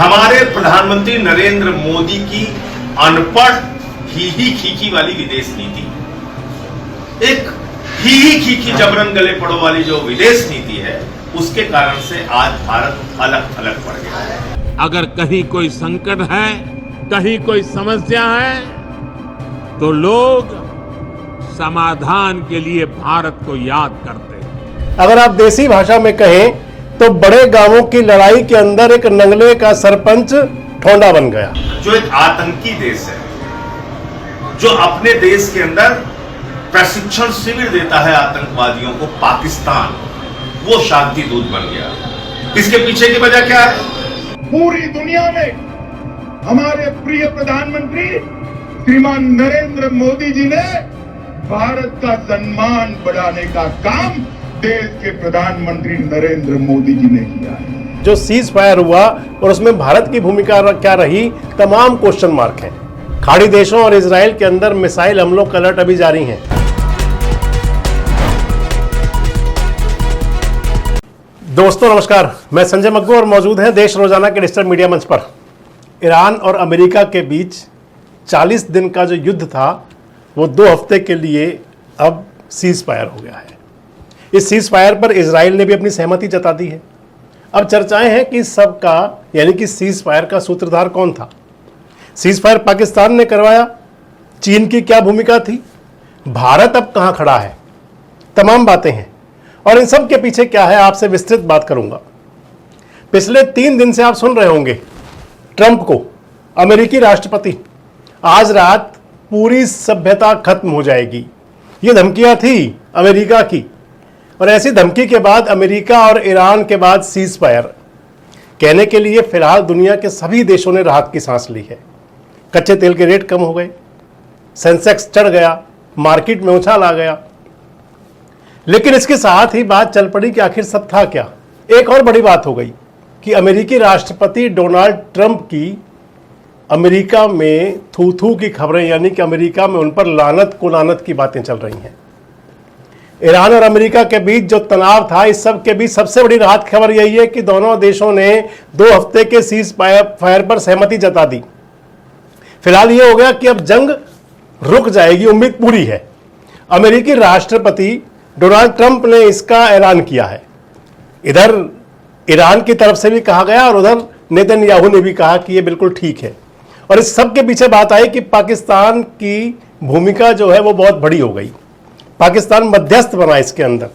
हमारे प्रधानमंत्री नरेंद्र मोदी की अनपढ़ ही खीखी वाली विदेश नीति, एक ही खीखी जबरन गले पड़ो वाली जो विदेश नीति है, उसके कारण से आज भारत अलग थलग पड़ गया है। अगर कहीं कोई संकट है, कहीं कोई समस्या है, तो लोग समाधान के लिए भारत को याद करते हैं। अगर आप देसी भाषा में कहें तो बड़े गांवों की लड़ाई के अंदर एक नंगले का सरपंच ठोंडा बन गया। जो एक आतंकी देश है, जो अपने देश के अंदर प्रशिक्षण शिविर देता है आतंकवादियों को, पाकिस्तान, वो शांति दूत बन गया। इसके पीछे की वजह क्या है? पूरी दुनिया में हमारे प्रिय प्रधानमंत्री श्रीमान नरेंद्र मोदी जी ने भारत का सम्मान बढ़ाने का काम देश के प्रधानमंत्री नरेंद्र मोदी जी ने किया है। जो सीज फायर हुआ और उसमें भारत की भूमिका क्या रही, तमाम क्वेश्चन मार्क हैं। खाड़ी देशों और इजराइल के अंदर मिसाइल हमलों का अलर्ट अभी जारी हैं। दोस्तों नमस्कार, मैं संजय मग्गू और मौजूद हैं देश रोजाना के डिजिटल मीडिया मंच पर। ईरान और अमेरिका के बीच 40 दिन का जो युद्ध था वो 2 हफ्ते के लिए अब सीज फायर हो गया है। इस सीज फायर पर इजराइल ने भी अपनी सहमति जता दी है। अब चर्चाएं हैं कि सबका यानी कि सीज फायर का सूत्रधार कौन था। सीज फायर पाकिस्तान ने करवाया, चीन की क्या भूमिका थी, भारत अब कहां खड़ा है, तमाम बातें हैं और इन सब के पीछे क्या है आपसे विस्तृत बात करूंगा। पिछले 3 दिन से आप सुन रहे होंगे ट्रंप को, अमेरिकी राष्ट्रपति, आज रात पूरी सभ्यता खत्म हो जाएगी, ये धमकियां थी अमेरिका की। और ऐसी धमकी के बाद अमेरिका और ईरान के बाद सीज फायर कहने के लिए फिलहाल दुनिया के सभी देशों ने राहत की सांस ली है। कच्चे तेल के रेट कम हो गए, सेंसेक्स चढ़ गया, मार्केट में उछाल आ गया। लेकिन इसके साथ ही बात चल पड़ी कि आखिर सब था क्या। एक और बड़ी बात हो गई कि अमेरिकी राष्ट्रपति डोनाल्ड ट्रंप की अमेरिका में थू थू की खबरें, यानी कि अमेरिका में उन पर लानत कुलानत की बातें चल रही हैं। ईरान और अमेरिका के बीच जो तनाव था, इस सब के बीच सबसे बड़ी राहत खबर यही है कि दोनों देशों ने 2 हफ्ते के सीज फायर पर सहमति जता दी। फिलहाल ये हो गया कि अब जंग रुक जाएगी, उम्मीद पूरी है। अमेरिकी राष्ट्रपति डोनाल्ड ट्रंप ने इसका ऐलान किया है। इधर ईरान की तरफ से भी कहा गया और उधर नेतन्याहू ने भी कहा कि ये बिल्कुल ठीक है। और इस सब के पीछे बात आई कि पाकिस्तान की भूमिका जो है वो बहुत बड़ी हो गई। पाकिस्तान मध्यस्थ बना इसके अंदर।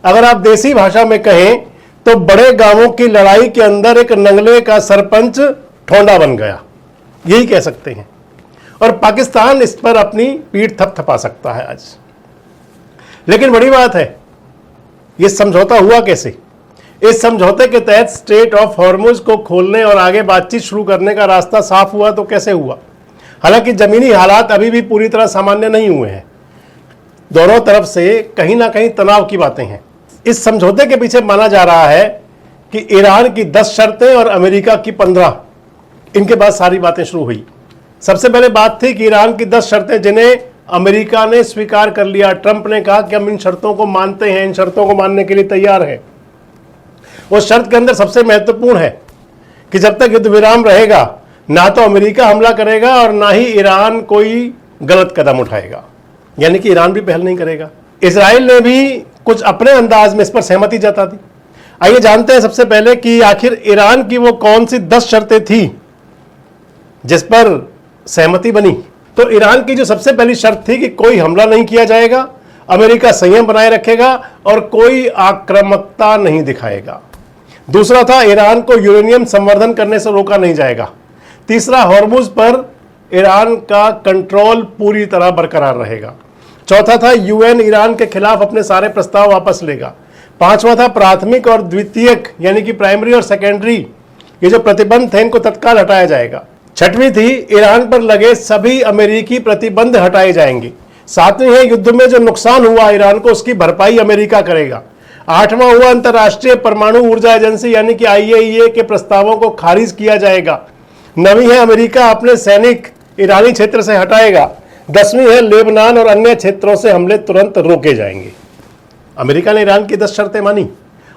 अगर आप देसी भाषा में कहें तो बड़े गांवों की लड़ाई के अंदर एक नंगले का सरपंच ठोंडा बन गया, यही कह सकते हैं। और पाकिस्तान इस पर अपनी पीठ थपथपा सकता है आज। लेकिन बड़ी बात है, यह समझौता हुआ कैसे? इस समझौते के तहत स्ट्रेट ऑफ हॉर्मुज को खोलने और आगे बातचीत शुरू करने का रास्ता साफ हुआ तो कैसे हुआ? हालांकि जमीनी हालात अभी भी पूरी तरह सामान्य नहीं हुए हैं। दोनों तरफ से कहीं ना कहीं तनाव की बातें हैं। इस समझौते के पीछे माना जा रहा है कि ईरान की 10 शर्तें और अमेरिका की 15, इनके बाद सारी बातें शुरू हुई। सबसे पहले बात थी कि ईरान की 10 शर्तें जिन्हें अमेरिका ने स्वीकार कर लिया। ट्रंप ने कहा कि हम इन शर्तों को मानते हैं, इन शर्तों को मानने के लिए तैयार हैं। उस शर्त के अंदर सबसे महत्वपूर्ण है कि जब तक युद्ध विराम रहेगा, ना तो अमेरिका हमला करेगा और ना ही ईरान कोई गलत कदम उठाएगा, यानी कि ईरान भी पहल नहीं करेगा। इजराइल ने भी कुछ अपने अंदाज में इस पर सहमति जता दी। आइए जानते हैं सबसे पहले कि आखिर ईरान की वो कौन सी 10 शर्तें थी जिस पर सहमति बनी। तो ईरान की जो सबसे पहली शर्त थी कि कोई हमला नहीं किया जाएगा, अमेरिका संयम बनाए रखेगा और कोई आक्रामकता नहीं दिखाएगा। दूसरा था, ईरान को यूरेनियम संवर्धन करने से रोका नहीं जाएगा। तीसरा, हॉर्मुज पर ईरान का कंट्रोल पूरी तरह बरकरार रहेगा। चौथा था, यूएन ईरान के खिलाफ अपने सारे प्रस्ताव वापस लेगा। 5वां था, प्राथमिक और द्वितीयक यानी कि प्राइमरी और सेकेंडरी ये जो प्रतिबंध थे इनको तत्काल हटाया जाएगा। 6वीं थी, ईरान पर लगे सभी अमेरिकी प्रतिबंध हटाए जाएंगे। 7वीं है, युद्ध में जो नुकसान हुआ ईरान को उसकी भरपाई अमेरिका करेगा। 8वां हुआ, अंतर्राष्ट्रीय परमाणु ऊर्जा एजेंसी यानी कि IAEA के प्रस्तावों को खारिज किया जाएगा। 9वीं है, अमेरिका अपने सैनिक ईरानी क्षेत्र से हटाएगा। 10वीं है, लेबनान और अन्य क्षेत्रों से हमले तुरंत रोके जाएंगे। अमेरिका ने ईरान की 10 शर्तें मानी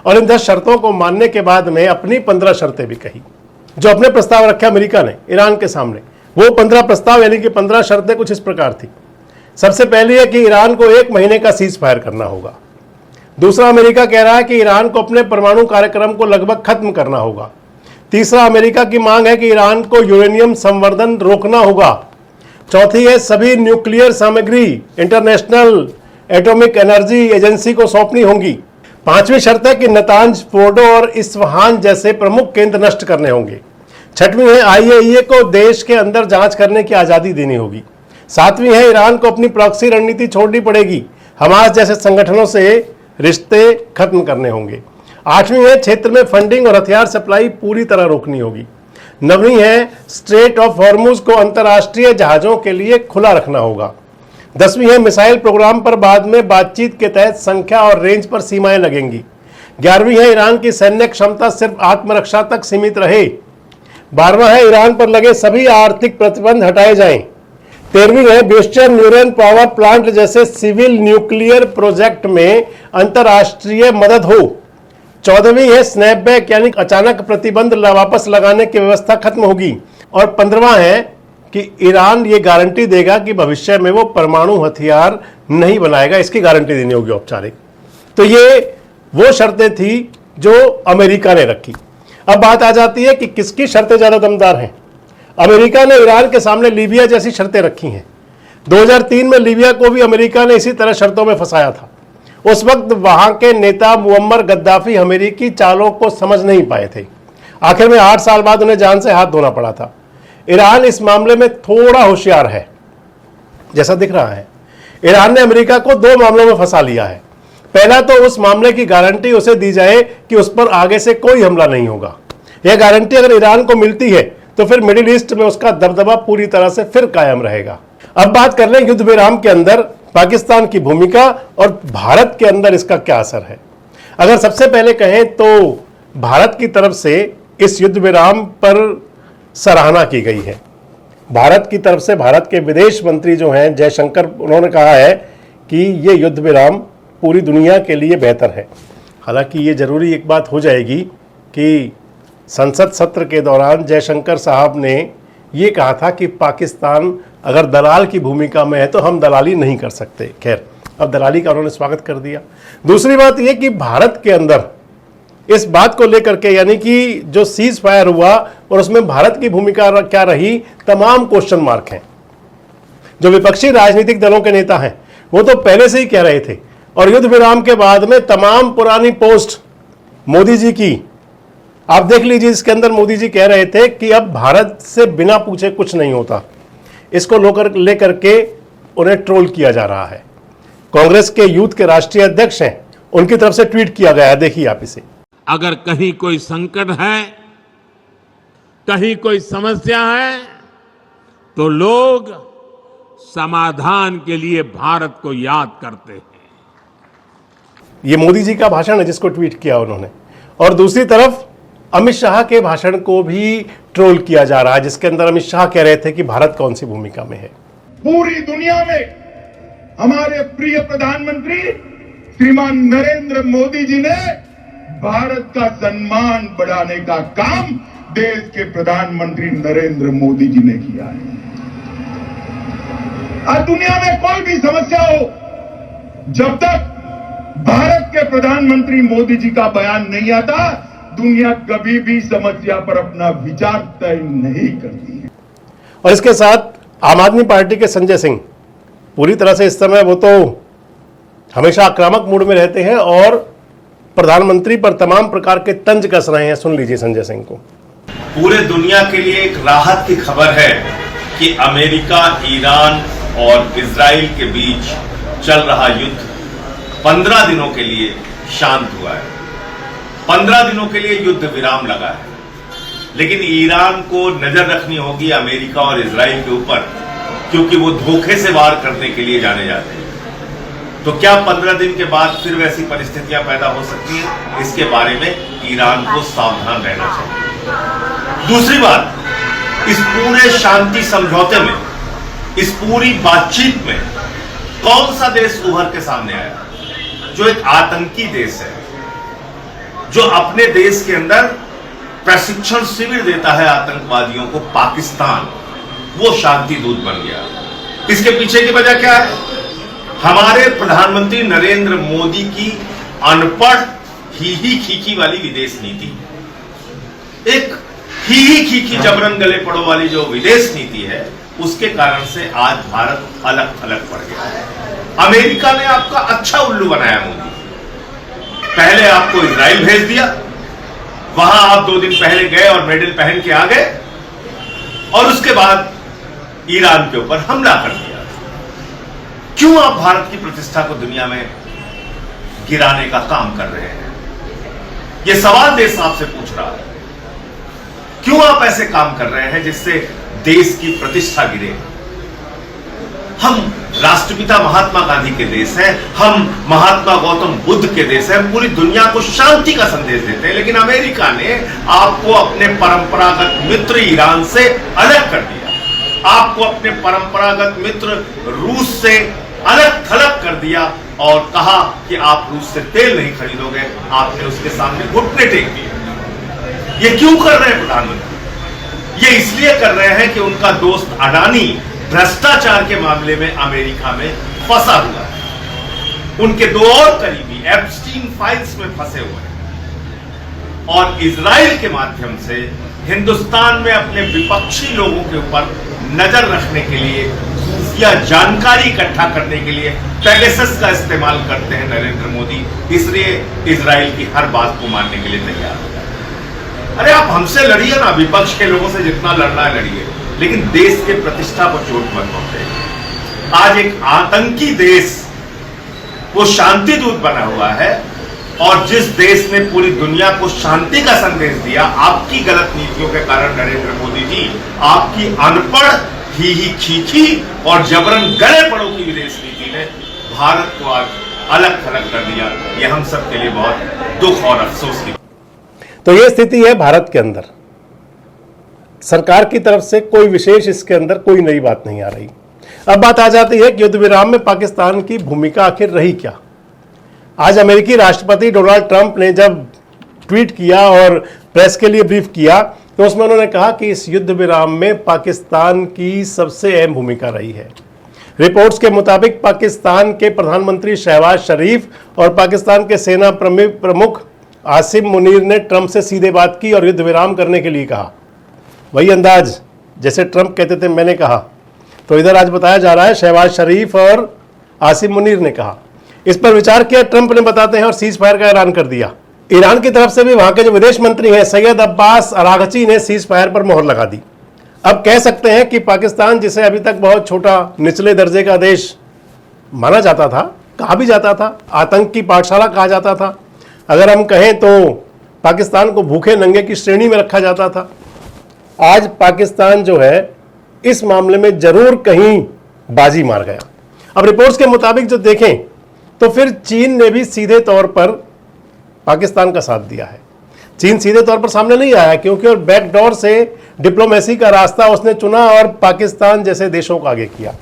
और इन 10 शर्तों को मानने के बाद में अपनी 15 शर्तें भी कही। जो अपने प्रस्ताव रखे अमेरिका ने ईरान के सामने, वो 15 प्रस्ताव यानी कि 15 शर्तें कुछ इस प्रकार थी। सबसे पहली है कि ईरान को 1 महीने का सीज फायर करना होगा। दूसरा, अमेरिका कह रहा है कि ईरान को अपने परमाणु कार्यक्रम को लगभग खत्म करना होगा। तीसरा, अमेरिका की मांग है कि ईरान को यूरेनियम संवर्धन रोकना होगा। चौथी है सभी न्यूक्लियर सामग्री इंटरनेशनल एटॉमिक एनर्जी एजेंसी को सौंपनी होगी। पांचवी शर्त है कि नतांज, फोर्डो और इस्फहान जैसे प्रमुख केंद्र नष्ट करने होंगे। छठवीं है IAEA को देश के अंदर जांच करने की आजादी देनी होगी। सातवीं है ईरान को अपनी प्रॉक्सी रणनीति छोड़नी पड़ेगी, हमास जैसे संगठनों से रिश्ते खत्म करने होंगे। आठवीं है क्षेत्र में फंडिंग और हथियार सप्लाई पूरी तरह रोकनी होगी। नवीं है स्ट्रेट ऑफ हॉर्मुज को अंतर्राष्ट्रीय जहाजों के लिए खुला रखना होगा। 10वीं है मिसाइल प्रोग्राम पर बाद में बातचीत के तहत संख्या और रेंज पर सीमाएं लगेंगी। 11वीं है ईरान की सैन्य क्षमता सिर्फ आत्मरक्षा तक सीमित रहे। 12वां है ईरान पर लगे सभी आर्थिक प्रतिबंध हटाए जाएं। 13वीं है ब्यूस्टर न्यूरन पावर प्लांट जैसे सिविल न्यूक्लियर प्रोजेक्ट में अंतर्राष्ट्रीय मदद हो। 14वीं है स्नैपबैक यानी अचानक प्रतिबंध वापस लगाने की व्यवस्था खत्म होगी। और 15वां है कि ईरान ये गारंटी देगा कि भविष्य में वो परमाणु हथियार नहीं बनाएगा, इसकी गारंटी देनी होगी औपचारिक। तो ये वो शर्तें थी जो अमेरिका ने रखी। अब बात आ जाती है कि किसकी शर्तें ज्यादा दमदार हैं। अमेरिका ने ईरान के सामने लीबिया जैसी शर्तें रखी हैं। 2003 में लीबिया को भी अमेरिका ने इसी तरह शर्तों में फंसाया था। उस वक्त वहां के नेता मुअम्मर गद्दाफी अमेरिकी चालों को समझ नहीं पाए थे। आखिर में 8 साल बाद उन्हें जान से हाथ धोना पड़ा था। ईरान इस मामले में थोड़ा होशियार है, जैसा दिख रहा है। ईरान ने अमेरिका को 2 मामलों में फंसा लिया है। पहला तो उस मामले की गारंटी उसे दी जाए कि उस पर आगे से कोई हमला नहीं होगा। यह गारंटी अगर ईरान को मिलती है तो फिर मिडिल ईस्ट में उसका दबदबा पूरी तरह से फिर कायम रहेगा। अब बात कर लें युद्ध विराम के अंदर पाकिस्तान की भूमिका और भारत के अंदर इसका क्या असर है। अगर सबसे पहले कहें तो भारत की तरफ से इस युद्ध विराम पर सराहना की गई है। भारत की तरफ से भारत के विदेश मंत्री जो हैं जयशंकर, उन्होंने कहा है कि ये युद्ध विराम पूरी दुनिया के लिए बेहतर है। हालांकि ये जरूरी एक बात हो जाएगी कि संसद सत्र के दौरान जयशंकर साहब ने ये कहा था कि पाकिस्तान अगर दलाल की भूमिका में है तो हम दलाली नहीं कर सकते। खैर, अब दलाली का उन्होंने स्वागत कर दिया। दूसरी बात यह कि भारत के अंदर इस बात को लेकर के, यानी कि जो सीज फायर हुआ और उसमें भारत की भूमिका क्या रही, तमाम क्वेश्चन मार्क हैं। जो विपक्षी राजनीतिक दलों के नेता हैं वो तो पहले से ही कह रहे थे, और युद्ध विराम के बाद में तमाम पुरानी पोस्ट मोदी जी की आप देख लीजिए। इसके अंदर मोदी जी कह रहे थे कि अब भारत से बिना पूछे कुछ नहीं होता। इसको लेकर के उन्हें ट्रोल किया जा रहा है। कांग्रेस के यूथ के राष्ट्रीय अध्यक्ष हैं, उनकी तरफ से ट्वीट किया गया है, देखिए आप इसे। अगर कहीं कोई संकट है, कहीं कोई समस्या है, तो लोग समाधान के लिए भारत को याद करते हैं। ये मोदी जी का भाषण है जिसको ट्वीट किया उन्होंने। और दूसरी तरफ अमित शाह के भाषण को भी ट्रोल किया जा रहा है, जिसके अंदर अमित शाह कह रहे थे कि भारत कौन सी भूमिका में है। पूरी दुनिया में हमारे प्रिय प्रधानमंत्री श्रीमान नरेंद्र मोदी जी ने भारत का सम्मान बढ़ाने का काम देश के प्रधानमंत्री नरेंद्र मोदी जी ने किया है। आज दुनिया में कोई भी समस्या हो, जब तक भारत के प्रधानमंत्री मोदी जी का बयान नहीं आता, दुनिया कभी भी समस्या पर अपना विचार तय नहीं करती है। और इसके साथ आम आदमी पार्टी के संजय सिंह पूरी तरह से इस समय वो तो हमेशा आक्रामक मूड में रहते हैं और प्रधानमंत्री पर तमाम प्रकार के तंज कस रहे हैं। सुन लीजिए संजय सिंह को। पूरे दुनिया के लिए एक राहत की खबर है कि अमेरिका, ईरान और इजराइल के बीच चल रहा युद्ध 15 दिनों के लिए शांत हुआ है। 15 दिनों के लिए युद्ध विराम लगा है। लेकिन ईरान को नजर रखनी होगी अमेरिका और इजराइल के ऊपर, क्योंकि वो धोखे से वार करने के लिए जाने जाते हैं। तो क्या 15 दिन के बाद फिर वैसी परिस्थितियां पैदा हो सकती हैं? इसके बारे में ईरान को सावधान रहना चाहिए। दूसरी बात, इस पूरे शांति समझौते में, इस पूरी बातचीत में कौन सा देश उभर के सामने आया? जो एक आतंकी देश है, जो अपने देश के अंदर प्रशिक्षण शिविर देता है आतंकवादियों को पाकिस्तान, वो शांति दूत बन गया। इसके पीछे की वजह क्या है? हमारे प्रधानमंत्री नरेंद्र मोदी की अनपढ़ ही खीखी वाली विदेश नीति, एक ही खीखी जबरन गले पड़ो वाली जो विदेश नीति है, उसके कारण से आज भारत अलग थलग पड़ गया है। अमेरिका ने आपका अच्छा उल्लू बनाया मोदी। पहले आपको इजराइल भेज दिया, वहां आप 2 दिन पहले गए और मेडल पहन के आ गए, और उसके बाद ईरान के ऊपर हमला कर दिया। क्यों आप भारत की प्रतिष्ठा को दुनिया में गिराने का काम कर रहे हैं? यह सवाल देश आपसे पूछ रहा है। क्यों आप ऐसे काम कर रहे हैं जिससे देश की प्रतिष्ठा गिरे? हम राष्ट्रपिता महात्मा गांधी के देश हैं, हम महात्मा गौतम बुद्ध के देश हैं, पूरी दुनिया को शांति का संदेश देते हैं, लेकिन अमेरिका ने आपको अपने परंपरागत मित्र ईरान से अलग कर दिया, आपको अपने परंपरागत मित्र रूस से अलग थलग कर दिया और कहा कि आप रूस से तेल नहीं खरीदोगे। आपने उसके सामने घुटने टेक दिए। ये क्यों कर रहे हैं प्रधानमंत्री? ये इसलिए कर रहे हैं कि उनका दोस्त अडानी भ्रष्टाचार के मामले में अमेरिका में फंसा हुआ है। उनके 2 और करीबी एप्स्टीन फाइल्स में फंसे हुए हैं, और इजराइल के माध्यम से हिंदुस्तान में अपने विपक्षी लोगों के ऊपर नजर रखने के लिए या जानकारी इकट्ठा करने के लिए पेगासस का इस्तेमाल करते हैं नरेंद्र मोदी। इसलिए इजराइल की हर बात को मानने के लिए तैयार हो जाए। अरे आप हमसे लड़िए ना, विपक्ष के लोगों से जितना लड़ना है लड़िए, लेकिन देश के प्रतिष्ठा को चोट मत पहुंचाइए। आज एक आतंकी देश वो शांति दूत बना हुआ है, और जिस देश ने पूरी दुनिया को शांति का संदेश दिया, आपकी गलत नीतियों के कारण नरेंद्र मोदी जी, आपकी अनपढ़ ही खीखी और जबरन गले पड़ो की विदेश नीति ने भारत को आज अलग थलग कर दिया। यह हम सब के लिए बहुत दुख और अफसोस की। तो ये स्थिति है भारत के अंदर। सरकार की तरफ से कोई विशेष इसके अंदर कोई नई बात नहीं आ रही। अब बात आ जाती है कि युद्ध विराम में पाकिस्तान की भूमिका आखिर रही क्या। आज अमेरिकी राष्ट्रपति डोनाल्ड ट्रंप ने जब ट्वीट किया और प्रेस के लिए ब्रीफ किया, तो उसमें उन्होंने कहा कि इस युद्ध विराम में पाकिस्तान की सबसे अहम भूमिका रही है। रिपोर्ट्स के मुताबिक पाकिस्तान के प्रधानमंत्री शहबाज शरीफ और पाकिस्तान के सेना प्रमुख आसिम मुनीर ने ट्रंप से सीधे बात की और युद्ध विराम करने के लिए कहा। वही अंदाज जैसे ट्रंप कहते थे मैंने कहा, तो इधर आज बताया जा रहा है शहबाज शरीफ और आसिम मुनीर ने कहा। इस पर विचार किया ट्रंप ने, बताते हैं, और सीज फायर का ऐलान कर दिया। ईरान की तरफ से भी वहां के जो विदेश मंत्री हैं सैयद अब्बास अरागची ने सीज फायर पर मोहर लगा दी। अब कह सकते हैं कि पाकिस्तान, जिसे अभी तक बहुत छोटा निचले दर्जे का देश माना जाता था, कहा भी जाता था, आतंक की पाठशाला कहा जाता था, अगर हम कहें तो पाकिस्तान को भूखे नंगे की श्रेणी में रखा जाता था, आज पाकिस्तान जो है इस मामले में जरूर कहीं बाजी मार गया। अब रिपोर्ट्स के मुताबिक जो देखें तो फिर चीन ने भी सीधे तौर पर पाकिस्तान का साथ दिया है। चीन सीधे तौर पर सामने नहीं आया क्योंकि और बैकडोर से डिप्लोमेसी का रास्ता उसने चुना और पाकिस्तान जैसे देशों को आगे किया।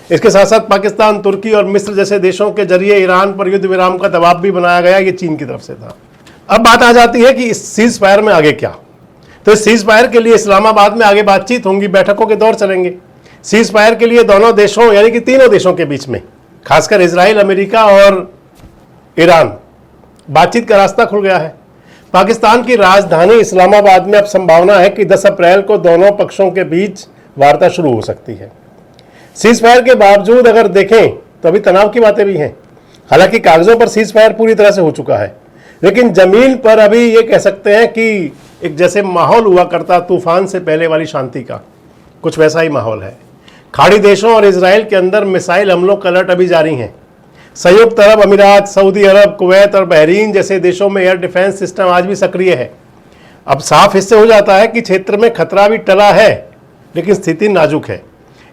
इसके साथ साथ पाकिस्तान, तुर्की और मिस्र जैसे देशों के जरिए ईरान पर युद्ध विराम का दबाव भी बनाया गया, ये चीन की तरफ से था। अब बात आ जाती है कि इस सीज फायर में आगे क्या। तो इस सीज फायर के लिए इस्लामाबाद में आगे बातचीत होंगी, बैठकों के दौर चलेंगे। सीज फायर के लिए दोनों देशों यानी कि तीनों देशों के बीच में, खासकर इजराइल, अमेरिका और ईरान, बातचीत का रास्ता खुल गया है। पाकिस्तान की राजधानी इस्लामाबाद में अब संभावना है कि 10 अप्रैल को दोनों पक्षों के बीच वार्ता शुरू हो सकती है। सीज फायर के बावजूद अगर देखें तो अभी तनाव की बातें भी हैं। हालांकि कागजों पर सीज फायर पूरी तरह से हो चुका है, लेकिन जमीन पर अभी ये कह सकते हैं कि एक जैसे माहौल हुआ करता तूफान से पहले वाली शांति का, कुछ वैसा ही माहौल है। खाड़ी देशों और इजराइल के अंदर मिसाइल हमलों का अलर्ट अभी जारी हैं। संयुक्त अरब अमीरात, सऊदी अरब, कुवैत और बहरीन जैसे देशों में एयर डिफेंस सिस्टम आज भी सक्रिय है। अब साफ इससे हो जाता है कि क्षेत्र में खतरा भी टला है, लेकिन स्थिति नाजुक है।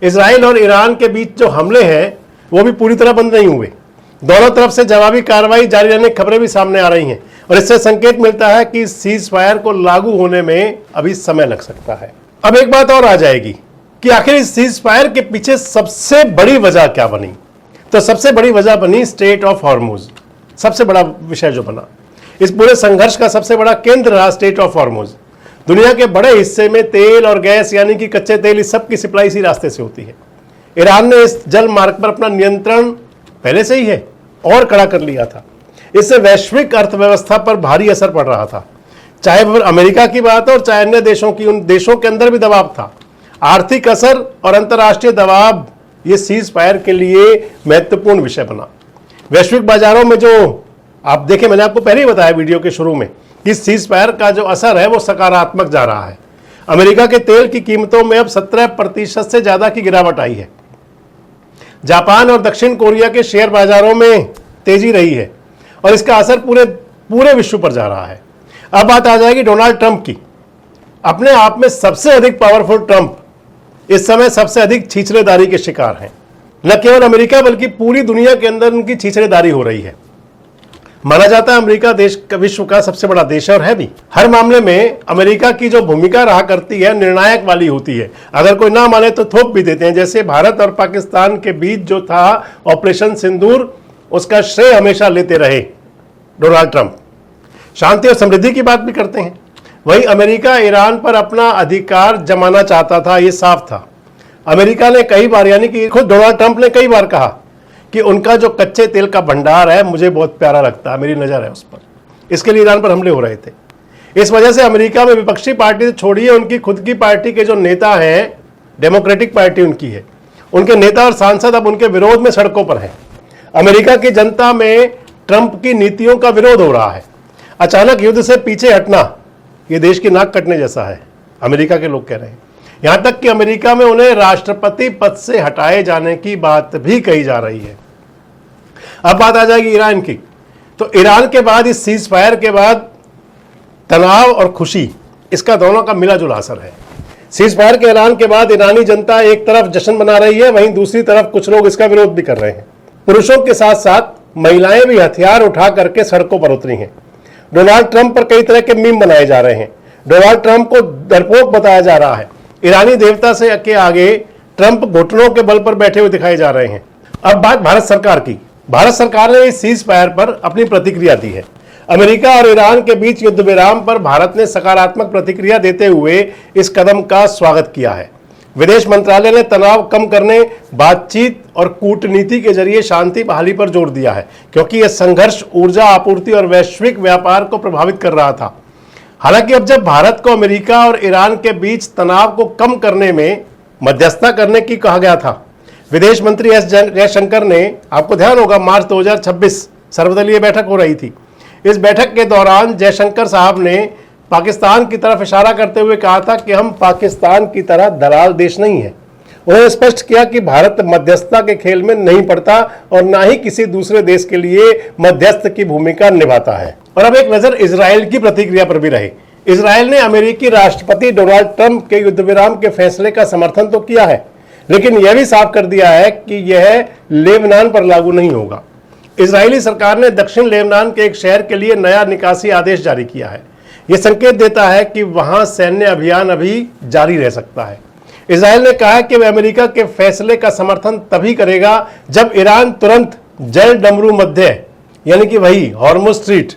इजराइल और ईरान के बीच जो हमले हैं वो भी पूरी तरह बंद नहीं हुए। दोनों तरफ से जवाबी कार्रवाई जारी रहने की खबरें भी सामने आ रही हैं, और इससे संकेत मिलता है कि सीज फायर को लागू होने में अभी समय लग सकता है। अब एक बात और आ जाएगी कि आखिर इस सीज फायर के पीछे सबसे बड़ी वजह क्या बनी। तो सबसे बड़ी वजह बनी स्ट्रेट ऑफ हॉर्मुज। सबसे बड़ा विषय जो बना, इस पूरे संघर्ष का सबसे बड़ा केंद्र रहा स्ट्रेट ऑफ हॉर्मुज। दुनिया के बड़े हिस्से में तेल और गैस यानी कि कच्चे तेल, इस सब की सप्लाई इसी रास्ते से होती है। ईरान ने इस जल मार्ग पर अपना नियंत्रण पहले से ही है और कड़ा कर लिया था। इससे वैश्विक अर्थव्यवस्था पर भारी असर पड़ रहा था, चाहे वह अमेरिका की बात हो और चाहे अन्य देशों की। उन देशों के अंदर भी दबाव था। आर्थिक असर और अंतर्राष्ट्रीय दबाव ये सीज फायर के लिए महत्वपूर्ण विषय बना। वैश्विक बाजारों में जो आप देखें, मैंने आपको पहले ही बताया वीडियो के शुरू में, इस सीज फायर का जो असर है वो सकारात्मक जा रहा है। अमेरिका के तेल की कीमतों में अब 17% से ज्यादा की गिरावट आई है। जापान और दक्षिण कोरिया के शेयर बाजारों में तेजी रही है और इसका असर पूरे विश्व पर जा रहा है। अब बात आ जाएगी डोनाल्ड ट्रंप की। अपने आप में सबसे अधिक पावरफुल ट्रंप इस समय सबसे अधिक छीछलेदारी के शिकार हैं। न केवल अमेरिका बल्कि पूरी दुनिया के अंदर उनकी छीछलेदारी हो रही है। माना जाता है अमेरिका देश विश्व का सबसे बड़ा देश है और है भी। हर मामले में अमेरिका की जो भूमिका रहा करती है निर्णायक वाली होती है। अगर कोई ना माने तो थोप भी देते हैं। जैसे भारत और पाकिस्तान के बीच जो था ऑपरेशन सिंदूर, उसका श्रेय हमेशा लेते रहे डोनाल्ड ट्रंप। शांति और समृद्धि की बात भी करते हैं। वहीं अमेरिका ईरान पर अपना अधिकार जमाना चाहता था, ये साफ था। अमेरिका ने कई बार, यानी कि खुद डोनाल्ड ट्रंप ने कई बार कहा कि उनका जो कच्चे तेल का भंडार है मुझे बहुत प्यारा लगता है, मेरी नज़र है उस पर। इसके लिए ईरान पर हमले हो रहे थे। इस वजह से अमेरिका में विपक्षी पार्टी से छोड़िए, उनकी खुद की पार्टी के जो नेता हैं, डेमोक्रेटिक पार्टी उनकी है, उनके नेता और सांसद अब उनके विरोध में सड़कों पर हैं। अमेरिका की जनता में ट्रंप की नीतियों का विरोध हो रहा है। अचानक युद्ध से पीछे हटना ये देश की नाक कटने जैसा है, अमेरिका के लोग कह रहे हैं। यहां तक कि अमेरिका में उन्हें राष्ट्रपति पद से हटाए जाने की बात भी कही जा रही है। अब बात आ जाएगी ईरान की। तो ईरान के बाद, इस सीज फायर के बाद तनाव और खुशी, इसका दोनों का मिला जुला असर है। सीज फायर के ऐलान के बाद ईरानी जनता एक तरफ जश्न मना रही है, वहीं दूसरी तरफ कुछ लोग इसका विरोध भी कर रहे हैं। पुरुषों के साथ साथ महिलाएं भी हथियार उठा करके सड़कों पर उतरी हैं। डोनाल्ड ट्रंप पर कई तरह के मीम बनाए जा रहे हैं। डोनाल्ड ट्रंप को डरपोक बताया जा रहा है। ईरानी देवता से के आगे ट्रंप घुटनों के बल पर बैठे हुए दिखाए जा रहे हैं। अब बात भारत सरकार की। भारत सरकार ने इस सीज फायर पर अपनी प्रतिक्रिया दी है। अमेरिका और ईरान के बीच युद्ध विराम पर भारत ने सकारात्मक प्रतिक्रिया देते हुए इस कदम का स्वागत किया है। विदेश मंत्रालय ने तनाव कम करने, बातचीत और कूटनीति के जरिए शांति बहाली पर जोर दिया है, क्योंकि यह संघर्ष ऊर्जा आपूर्ति और वैश्विक व्यापार को प्रभावित कर रहा था। हालांकि अब जब भारत को अमेरिका और ईरान के बीच तनाव को कम करने में मध्यस्थता करने की कहा गया था, विदेश मंत्री एस जयशंकर ने, आपको ध्यान होगा, मार्च 2026 सर्वदलीय बैठक हो रही थी। इस बैठक के दौरान जयशंकर साहब ने पाकिस्तान की तरफ इशारा करते हुए कहा था कि हम पाकिस्तान की तरह दलाल देश नहीं है। उन्होंने स्पष्ट किया कि भारत मध्यस्थता के खेल में नहीं पड़ता और ना ही किसी दूसरे देश के लिए मध्यस्थ की भूमिका निभाता है। और अब एक नजर इजराइल की प्रतिक्रिया पर भी रही। इजराइल ने अमेरिकी राष्ट्रपति डोनाल्ड ट्रंप के युद्ध विराम के फैसले का समर्थन तो किया है, लेकिन यह भी साफ कर दिया है कि यह लेबनान पर लागू नहीं होगा। इजरायली सरकार ने दक्षिण लेबनान के एक शहर के लिए नया निकासी आदेश जारी किया है। यह संकेत देता है कि वहां सैन्य अभियान अभी जारी रह सकता है। इजराइल ने कहा कि वह अमेरिका के फैसले का समर्थन तभी करेगा जब ईरान तुरंत जल डमरू मध्य, यानी कि वही हॉर्मुज़ स्ट्रीट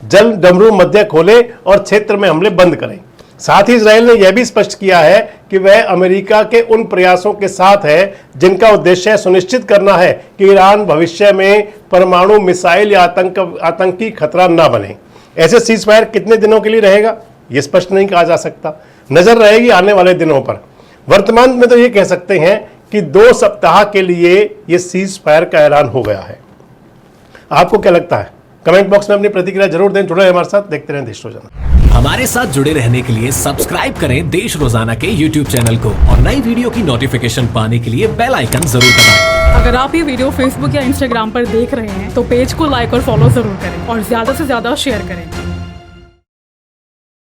जल डमरू मध्य खोले और क्षेत्र में हमले बंद करें। साथ ही इजराइल ने यह भी स्पष्ट किया है कि वह अमेरिका के उन प्रयासों के साथ है जिनका उद्देश्य सुनिश्चित करना है कि ईरान भविष्य में परमाणु मिसाइल या आतंकी खतरा न बने। ऐसे सीज फायर कितने दिनों के लिए रहेगा, यह स्पष्ट नहीं कहा जा सकता। नजर रहेगी आने वाले दिनों पर। वर्तमान में तो ये कह सकते हैं कि 2 सप्ताह के लिए यह सीज फायर का ऐलान हो गया है। आपको क्या लगता है? कमेंट बॉक्स में अपनी प्रतिक्रिया जरूर दें। जुड़े हमारे साथ, देखते रहें देश रोजाना। हमारे साथ जुड़े रहने के लिए सब्सक्राइब करें देश रोजाना के YouTube चैनल को और नई वीडियो की नोटिफिकेशन पाने के लिए बेल आइकन जरूर दबाएं। अगर आप ये वीडियो Facebook या Instagram पर देख रहे हैं तो पेज को लाइक और फॉलो जरूर करें और ज्यादा से ज्यादा शेयर करें।